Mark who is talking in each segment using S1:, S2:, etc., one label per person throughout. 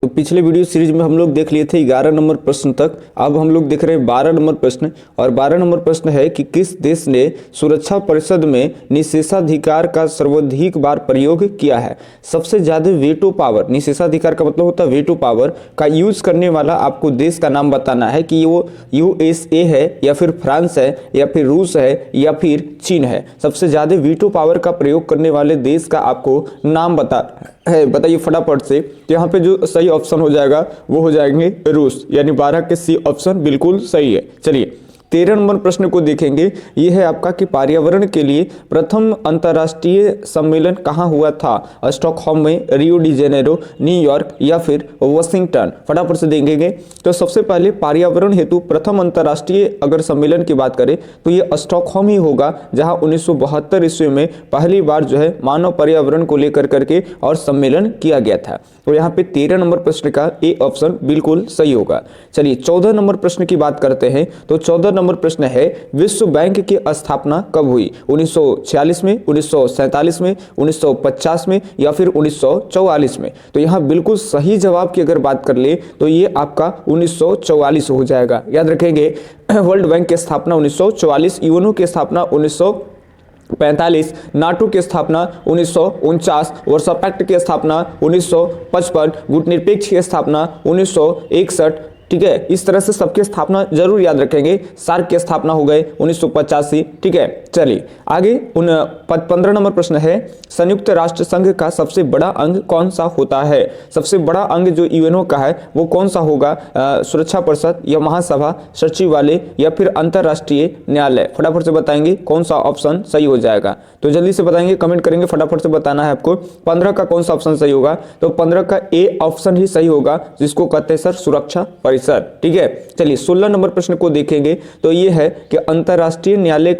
S1: तो पिछले video series में हम लोग देख लिए थे 11 नंबर प्रश्न तक। अब हम लोग देख रहे हैं 12 नंबर प्रश्न, और 12 नंबर प्रश्न है कि किस देश ने सुरक्षा परिषद में निषेधाधिकार का सर्वाधिक बार प्रयोग किया है। सबसे ज्यादा वेटो पावर, निषेधाधिकार का मतलब होता है वेटो पावर का यूज करने वाला आपको देश का नाम बताना है कि वो यूएसए है या फिर फ्रांस है या फिर रूस है या फिर चीन है। सबसे ज्यादा वीटो पावर का प्रयोग करने वाले देश का आपको नाम बता है, बताइए फटाफट से। तो यहाँ पे जो सही ऑप्शन हो जाएगा वो हो जाएंगे रूस, यानी 12 के सी ऑप्शन बिल्कुल सही है। चलिए 13 नंबर प्रश्न को देखेंगे। ये है आपका कि पर्यावरण के लिए प्रथम अंतर्राष्ट्रीय सम्मेलन कहाँ हुआ था। स्टॉकहोम में, रियो डी जेनेरो, न्यूयॉर्क या फिर वाशिंगटन। फटाफट से देखेंगे तो सबसे पहले पर्यावरण हेतु प्रथम अंतर्राष्ट्रीय अगर सम्मेलन की बात करें तो ये स्टॉकहोम ही होगा, जहां 1972 ईस्वी में पहली बार जो है मानव पर्यावरण को लेकर करके और सम्मेलन किया गया था। तो यहाँ पे 13 नंबर प्रश्न का ए ऑप्शन बिल्कुल सही होगा। चलिए 14 नंबर प्रश्न की बात करते हैं। तो 14 नंबर प्रश्न है विश्व बैंक की स्थापना कब हुई। 1946 में, 1947 में, 1950 में या फिर 1944 में। तो यहाँ बिल्कुल सही जवाब की अगर बात कर ले तो ये आपका 1944 हो जाएगा। याद रखेंगे वर्ल्ड बैंक की स्थापना 1944, यूएनओ की स्थापना 1945, नाटो की स्थापना 1949, वर्सा पैक्ट की स्थापना 1955, गुटनिरपेक्ष की स्थापना 1961। ठीक है, इस तरह से सबकी स्थापना जरूर याद रखेंगे। सार्क की स्थापना हो गए 1985। ठीक है, चलिए आगे 15 नंबर प्रश्न है संयुक्त राष्ट्र संघ का सबसे बड़ा अंग कौन सा होता है। सबसे बड़ा अंग जो यूएनओ का है वो कौन सा होगा। सुरक्षा परिषद या महासभा, सचिवालय या फिर अंतरराष्ट्रीय न्यायालय। फटाफट से बताएंगे कौन सा ऑप्शन सही हो जाएगा। तो जल्दी से बताएंगे, कमेंट करेंगे, फटाफट से बताना है आपको 15 का कौन सा ऑप्शन सही होगा। तो 15 का ए ऑप्शन ही सही होगा, जिसको कहते हैं सर सुरक्षा परिषद। ठीक है, चलिए 16 नंबर प्रश्न को देखेंगे। तो ये है कि अंतरराष्ट्रीय न्यायालय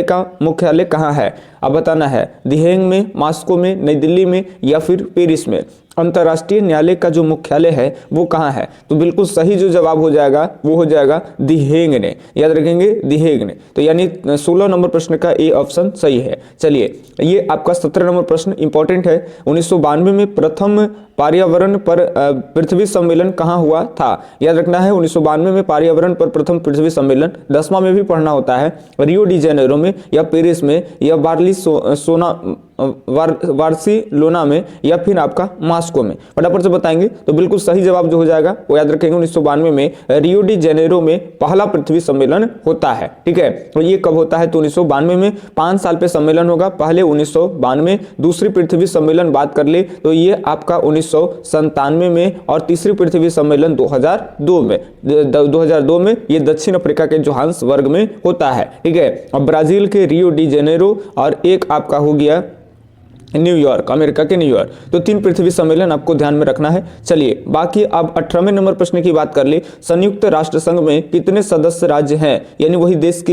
S1: का मुख्यालय कहाँ है। अब बताना है दी हेग में, मॉस्को में, नई दिल्ली में या फिर पेरिस में। अंतरराष्ट्रीय न्यायालय का जो मुख्यालय है वो कहाँ है। तो बिल्कुल सही जो जवाब हो जाएगा वो हो जाएगा दी हेग ने। याद रखेंगे दी हेग ने। तो यानी 16 नंबर प्रश्न का ए ऑप्शन सही है। चलिए ये आपका 17 नंबर प्रश्न इंपॉर्टेंट है। 1992 में प्रथम पर्यावरण पर पृथ्वी सम्मेलन कहाँ हुआ था। याद रखना है 1992 में पर्यावरण पर प्रथम पृथ्वी सम्मेलन 10वां में भी पढ़ना होता है, रियो डी जेनेरो में या पेरिस में या बार्सिलोना में या फिर आपका मॉस्को में। फटाफट से बताएंगे। तो बिल्कुल सही जवाब जो हो जाएगा वो याद रखेंगे 1992 में रियो डी जेनेरो में पहला पृथ्वी सम्मेलन होता है। ठीक है, तो ये कब होता है। तो 1992 में 5 साल पे सम्मेलन होगा। पहले 1992, दूसरी पृथ्वी सम्मेलन बात कर ले तो ये आपका 1997 में, और तीसरी पृथ्वी सम्मेलन 2002 में ये दक्षिण अफ्रीका के जोहान्सबर्ग में होता है। ठीक है, और ब्राजील के रियो डी जेनेरो और एक आपका हो गया न्यूयॉर्क, अमेरिका के न्यूयॉर्क। तो 3 पृथ्वी सम्मेलन आपको ध्यान में रखना है। चलिए बाकी अब 18वें नंबर प्रश्न की बात कर ले। संयुक्त राष्ट्र संघ में कितने सदस्य राज्य हैं, यानी वही देश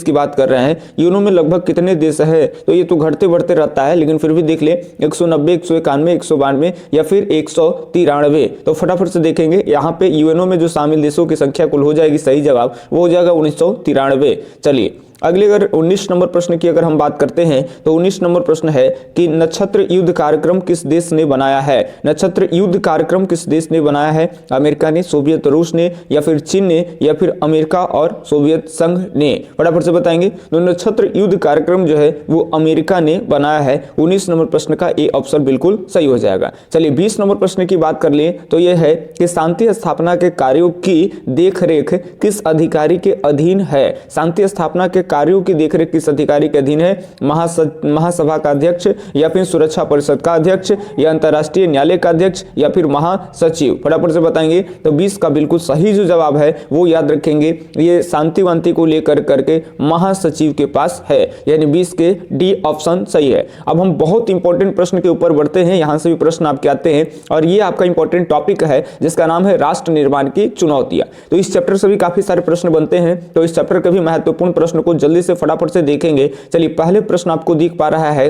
S1: की बात कर रहे हैं। यूएनओ में लगभग कितने देश है। तो ये तो घटते बढ़ते रहता है, लेकिन फिर भी देख ले 190, 191, 192 या फिर 193। तो फटाफट से देखेंगे यहाँ पे यूएनओ में जो शामिल देशों की संख्या कुल हो जाएगी, सही जवाब वो हो जाएगा 1993। चलिए अगले अगर 19 नंबर प्रश्न की अगर हम बात करते हैं तो 19 नंबर प्रश्न है कि नक्षत्र युद्ध कार्यक्रम किस देश ने बनाया है। नक्षत्र युद्ध कार्यक्रम किस देश ने बनाया है। अमेरिका ने, सोवियत रूस ने या फिर चीन ने या फिर अमेरिका और सोवियत संघ ने। फटाफट से बताएंगे। तो नक्षत्र युद्ध कार्यक्रम जो है वो अमेरिका ने बनाया है। 19 नंबर प्रश्न का ए ऑप्शन बिल्कुल सही हो जाएगा। चलिए 20 नंबर प्रश्न की बात कर लिए तो यह है कि शांति स्थापना के कार्यों की देखरेख किस अधिकारी के अधीन है। शांति स्थापना के कार्यों की देखरेख किस अधिकारी के अधीन है। महासभा का अध्यक्ष या फिर सुरक्षा परिषद का अध्यक्ष या अंतरराष्ट्रीय न्यायालय का अध्यक्ष या फिर महासचिव। फटाफट से बताएंगे। तो 20 का बिल्कुल सही जो जवाब है वो याद रखेंगे, ये शांति वांति को लेकर करके महासचिव के पास है, यानी 20 के डी ऑप्शन सही है। अब हम बहुत इंपॉर्टेंट प्रश्न के ऊपर बढ़ते हैं। यहां से भी प्रश्न आपके आते हैं और ये आपका इंपॉर्टेंट टॉपिक है जिसका नाम है राष्ट्र निर्माण की चुनौतियां। तो इस चैप्टर से भी काफी सारे प्रश्न बनते हैं, तो इस चैप्टर के भी महत्वपूर्ण प्रश्न को जल्दी से फटाफट से देखेंगे। चलिए पहले प्रश्न आपको दिख पा रहा है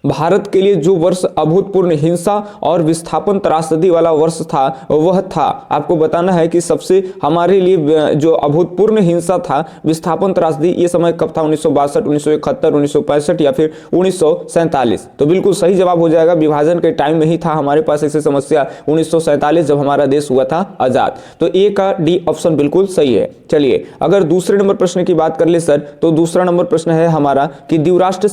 S1: भारत के लिए जो वर्ष अभूतपूर्व हिंसा और विस्थापन त्रासदी वाला वर्ष था वह था, आपको बताना है कि सबसे हमारे लिए जो अभूतपूर्व हिंसा था, विस्थापन त्रासदी, ये समय कब था? 1962, 1971, 1965 या फिर 1947। तो बिल्कुल सही जवाब हो जाएगा, विभाजन के टाइम में ही था हमारे पास ऐसी समस्या, 1947 जब हमारा देश हुआ था आजाद। तो ए का डी ऑप्शन बिल्कुल सही है। चलिए अगर दूसरे नंबर प्रश्न की बात कर ले सर, तो दूसरा नंबर प्रश्न है हमारा कि द्विराष्ट्र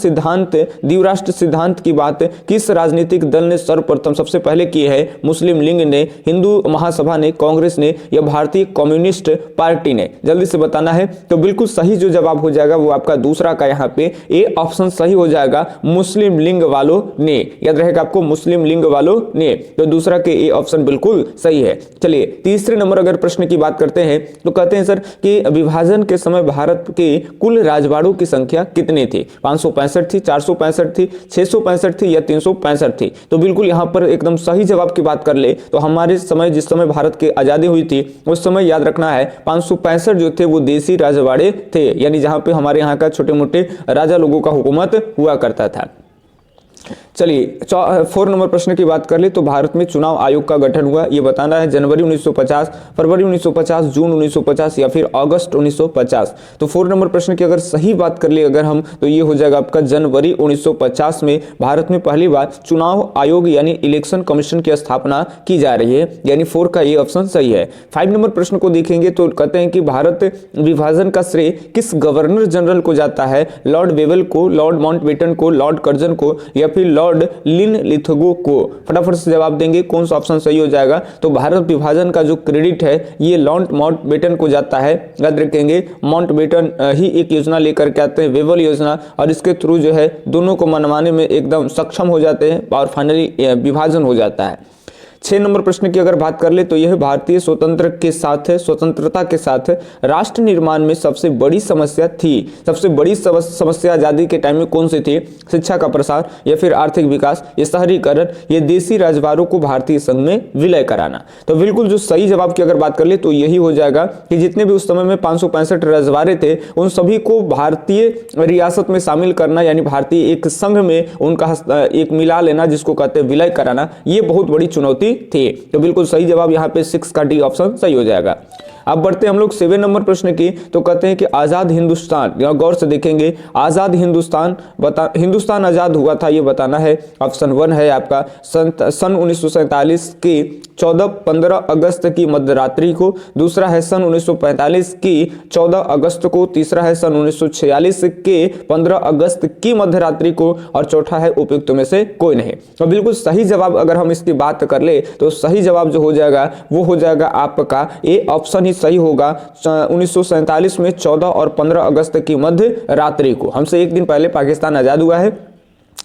S1: सिद्धांत की बात किस राजनीतिक दल ने सर्वप्रथम सबसे पहले की है? मुस्लिम लीग ने, हिंदू महासभा ने, कांग्रेस ने या भारतीय कम्युनिस्ट पार्टी ने? जल्दी से बताना है। तो बिल्कुल सही जो जवाब हो जाएगा वो आपका दूसरा का यहाँ पे ए ऑप्शन सही हो जाएगा, मुस्लिम लीग वालों ने। याद रहेगा आपको, मुस्लिम लीग वालों ने। तो दूसरा के ए ऑप्शन बिल्कुल सही है। चलिए तीसरे नंबर अगर प्रश्न की बात करते हैं तो कहते हैं सर कि विभाजन के समय भारत के कुल राजवाड़ों की संख्या कितनी थी? 565 थी, 465 थी, 665 थी या 365 थी? तो बिल्कुल यहाँ पर एकदम सही जवाब की बात कर ले तो हमारे समय, जिस समय भारत की आजादी हुई थी उस समय याद रखना है 565 जो थे वो देसी राजवाड़े थे, यानी जहां पे हमारे यहाँ का छोटे मोटे राजा लोगों का हुकूमत हुआ करता था। चलिए 4 नंबर प्रश्न की बात कर ले तो भारत में चुनाव आयोग का गठन हुआ, ये बताना है जनवरी 1950, फरवरी 1950, जून 1950 या फिर अगस्त 1950। तो 4 नंबर प्रश्न की अगर सही बात कर ले अगर हम, तो ये हो जाएगा आपका जनवरी 1950 में भारत में पहली बार चुनाव आयोग यानी इलेक्शन कमीशन की स्थापना की जा रही है, यानी 4 का ये ऑप्शन सही है। 5 नंबर प्रश्न को देखेंगे तो कहते हैं कि भारत विभाजन का श्रेय किस गवर्नर जनरल को जाता है? लॉर्ड वेवेल को, लॉर्ड माउंटबेटन को, लॉर्ड कर्जन को या फिर लॉर्ड लिनलिथगो को? फटाफट से जवाब देंगे कौन सा ऑप्शन सही हो जाएगा। तो भारत विभाजन का जो क्रेडिट है ये लॉर्ड माउंटबेटन को जाता है। याद रखेंगे माउंटबेटन ही एक योजना लेकर के आते हैं, वेवेल योजना, और इसके थ्रू जो है दोनों को मनवाने में एकदम सक्षम हो जाते हैं और फाइनली विभाजन हो जाता है। 6 नंबर प्रश्न की अगर बात कर ले तो यह भारतीय स्वतंत्रता के साथ राष्ट्र निर्माण में सबसे बड़ी समस्या थी। सबसे बड़ी समस्या आजादी के टाइम में कौन सी थी? शिक्षा का प्रसार या फिर आर्थिक विकास, ये शहरीकरण, ये देसी राजवाड़ों को भारतीय संघ में विलय कराना? तो बिल्कुल जो सही जवाब की अगर बात कर ले तो यही हो जाएगा कि जितने भी उस समय में 565 राजवाड़े थे उन सभी को भारतीय रियासत में शामिल करना, यानी भारतीय एक संघ में उनका एक मिला लेना, जिसको कहते हैं विलय कराना, ये बहुत बड़ी चुनौती थे। तो बिल्कुल सही जवाब यहाँ पे 6 का डी ऑप्शन सही हो जाएगा। अब बढ़ते हम लोग 7 नंबर प्रश्न की, तो कहते हैं कि आजाद हिंदुस्तान, यहाँ गौर से देखेंगे, आजाद हिंदुस्तान आजाद हुआ था, ये बताना है। ऑप्शन 1 है आपका सन 1947 की 14-15 अगस्त की मध्यरात्रि को, दूसरा है सन 1945 की 14 अगस्त को, तीसरा है सन 1946 के 15 अगस्त की मध्यरात्रि को, और चौथा है उपयुक्त में से कोई नहीं। तो बिल्कुल सही जवाब अगर हम इसकी बात कर ले तो सही जवाब जो हो जाएगा वो हो जाएगा आपका ए ऑप्शन सही होगा। 1947 में 14 और 15 अगस्त की मध्य रात्रि को, हमसे एक दिन पहले पाकिस्तान आजाद हुआ है,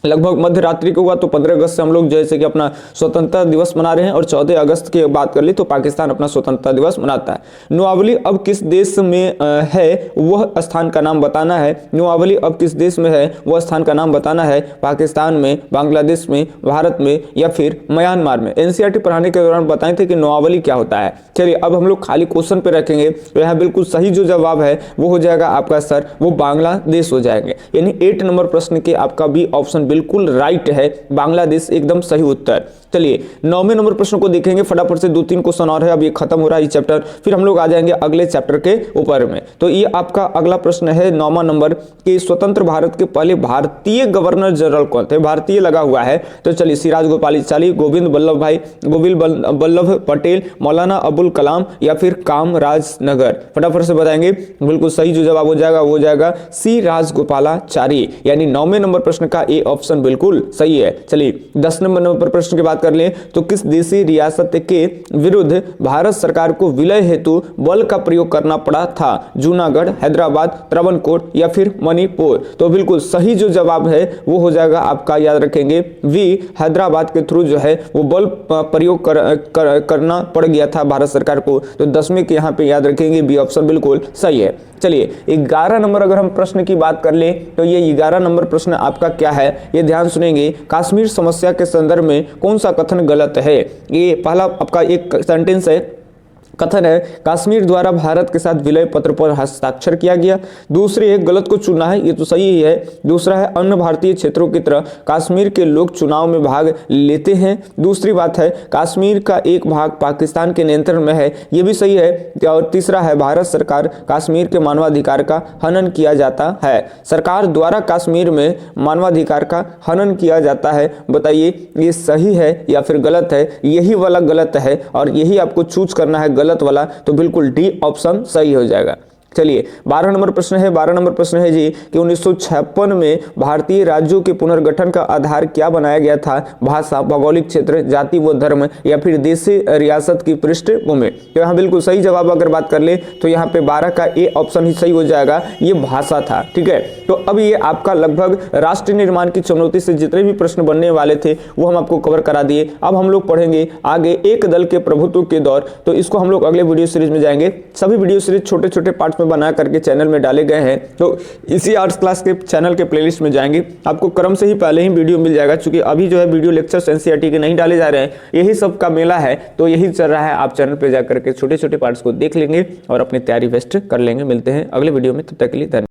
S1: लगभग मध्य रात्रि को हुआ। तो 15 अगस्त से हम लोग जैसे कि अपना स्वतंत्रता दिवस मना रहे हैं, और 14 अगस्त की बात कर ली तो पाकिस्तान अपना स्वतंत्रता दिवस मनाता है। नोआवली अब किस देश में है वह स्थान का नाम बताना है। नोआवली अब किस देश में है वह स्थान का नाम बताना है। पाकिस्तान में, बांग्लादेश में, भारत में या फिर म्यांमार में? एनसीईआरटी पढ़ाने के दौरान बताए थे कि नोआवली क्या होता है। चलिए अब हम लोग खाली क्वेश्चन पे रखेंगे तो यहाँ बिल्कुल सही जो जवाब है वो हो जाएगा आपका सर वो बांग्लादेश हो जाएंगे, यानी 8 नंबर प्रश्न के आपका बी ऑप्शन बिल्कुल राइट है, बांग्लादेश एकदम सही उत्तर। चलिए 9वें नंबर प्रश्न को देखेंगे, फटाफट से 2-3 क्वेश्चन और है, अब ये खत्म हो रहा है ये चैप्टर, फिर हम लोग आ जाएंगे अगले चैप्टर के ऊपर में। तो ये आपका अगला प्रश्न है 9वां नंबर कि स्वतंत्र भारत के पहले भारतीय गवर्नर जनरल कौन थे? भारतीय लगा हुआ है, तो चलिए सिराज गोपालाचारी, गोविंद बल्लभ पटेल, मौलाना अबुल कलाम या फिर कामराज नगर? फटाफट से बताएंगे। बिल्कुल सही जो जवाब हो जाएगा वो हो जाएगा सी राजगोपालाचारी, यानी 9वें नंबर प्रश्न का ए ऑप्शन बिल्कुल सही है। चलिए 10 नंबर प्रश्न की बात कर लें तो किस देशी रियासत के विरुद्ध भारत सरकार को विलय हेतु बल का प्रयोग करना पड़ा था? जूनागढ़, हैदराबाद, त्रावणकोर या फिर मणिपुर? तो बिल्कुल सही जो जवाब है वो हो जाएगा आपका, याद रखेंगे, वी हैदराबाद के थ्रू जो है वो बल प्रयोग करना पड़ गया था भारत सरकार को। तो 10वें के यहाँ पे याद रखेंगे बी ऑप्शन बिल्कुल सही है। चलिए 11 नंबर अगर हम प्रश्न की बात कर ले तो ये 11 नंबर प्रश्न आपका क्या है, ये ध्यान सुनेंगे। कश्मीर समस्या के संदर्भ में कौन सा कथन गलत है? ये पहला आपका एक सेंटेंस है, कथन है कश्मीर द्वारा भारत के साथ विलय पत्र पर हस्ताक्षर किया गया। दूसरी है गलत को चुनना है, ये तो सही ही है। दूसरा है अन्य भारतीय क्षेत्रों की तरह कश्मीर के लोग चुनाव में भाग लेते हैं। दूसरी बात है कश्मीर का एक भाग पाकिस्तान के नियंत्रण में है, ये भी सही है। और तीसरा है भारत सरकार कश्मीर के मानवाधिकार का हनन किया जाता है। सरकार द्वारा कश्मीर में मानवाधिकार का हनन किया जाता है। बताइए ये सही है या फिर गलत है? यही वाला गलत है और यही आपको चूज करना है गलत वाला, तो बिल्कुल डी ऑप्शन सही हो जाएगा। चलिए 12 नंबर प्रश्न है। 12 नंबर प्रश्न है जी कि 1956 में भारतीय राज्यों के पुनर्गठन का आधार क्या बनाया गया था? भाषा, भौगोलिक क्षेत्र, जाति व धर्म या फिर देशी रियासत की पृष्ठभूमि? तो यहाँ बिल्कुल सही जवाब अगर बात कर ले तो यहाँ पे 12 का ए ऑप्शन ही सही हो जाएगा, ये भाषा था। ठीक है, तो अब ये आपका लगभग राष्ट्र निर्माण की चुनौती से जितने भी प्रश्न बनने वाले थे वो हम आपको कवर करा दिए। अब हम लोग पढ़ेंगे आगे एक दल के प्रभुत्व के दौर, तो इसको हम लोग अगले वीडियो सीरीज में जाएंगे। सभी वीडियो सीरीज छोटे छोटे पार्ट में बना करके चैनल में डाले गए हैं, तो इसी आर्ट्स क्लास के चैनल के प्लेलिस्ट में जाएंगे, आपको क्रम से ही पहले ही वीडियो मिल जाएगा। क्योंकि अभी जो है वीडियो लेक्चर्स एनसीईआरटी के नहीं डाले जा रहे हैं, यही सब का मेला है, तो यही चल रहा है। आप चैनल पे जाकर के छोटे छोटे पार्ट्स को देख लेंगे और अपनी तैयारी बेस्ट कर लेंगे। मिलते हैं अगले वीडियो में, तब तक के लिए धन्यवाद।